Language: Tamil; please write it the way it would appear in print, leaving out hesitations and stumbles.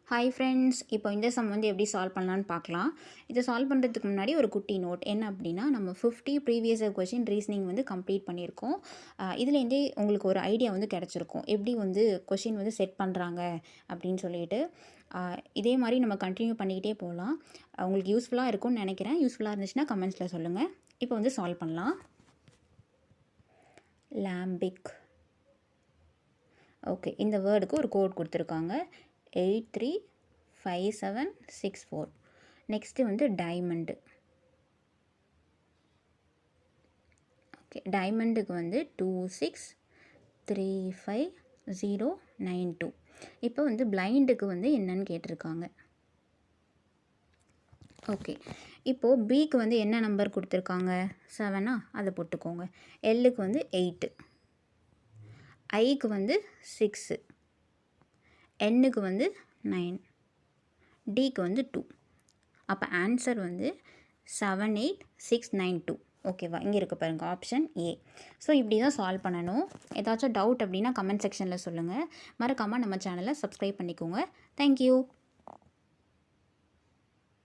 ஹாய் ஃப்ரெண்ட்ஸ், இப்போ இந்த சம் வந்து எப்படி சால்வ் பண்ணலான்னு பார்க்கலாம். இதை சால்வ் பண்ணுறதுக்கு முன்னாடி ஒரு குட்டி நோட் என்ன அப்படின்னா, நம்ம 50 ப்ரீவியஸ் இயர் கொஷின் ரீசனிங் வந்து கம்ப்ளீட் பண்ணியிருக்கோம். இதுலேருந்தே உங்களுக்கு ஒரு ஐடியா வந்து கிடச்சிருக்கும், எப்படி வந்து கொஷின் வந்து செட் பண்ணுறாங்க அப்படின்னு சொல்லிட்டு. இதே மாதிரி நம்ம கண்டினியூ பண்ணிக்கிட்டே போகலாம். உங்களுக்கு யூஸ்ஃபுல்லாக இருக்கும்னு நினைக்கிறேன். யூஸ்ஃபுல்லாக இருந்துச்சுன்னா கமெண்ட்ஸில் சொல்லுங்கள். இப்போ வந்து சால்வ் பண்ணலாம். லாம்பிக். ஓகே, இந்த வேர்டுக்கு ஒரு கோட் கொடுத்துருக்காங்க, 835764. நெக்ஸ்ட்டு வந்து டைமண்டு. ஓகே, டைமண்டுக்கு வந்து 2635092. இப்போ வந்து பிளைண்டுக்கு வந்து என்னன்னு கேட்டிருக்காங்க. ஓகே, இப்போது பிக்கு வந்து என்ன நம்பர் கொடுத்துருக்காங்க, 7. அதை போட்டுக்கோங்க. எல்லுக்கு வந்து 8, ஐக்கு வந்து 6, எண்ணுக்கு வந்து 9, டிக்கு வந்து 2. அப்போ ஆன்சர் வந்து 78692. ஓகேவா? இங்கே இருக்க பாருங்கள், ஆப்ஷன் ஏ. ஸோ இப்படி தான் சால்வ் பண்ணணும். ஏதாச்சும் டவுட் அப்படின்னா கமெண்ட் செக்ஷனில் சொல்லுங்கள். மறக்காமல் நம்ம சேனலை சப்ஸ்கிரைப் பண்ணிக்கோங்க. தேங்க்யூ.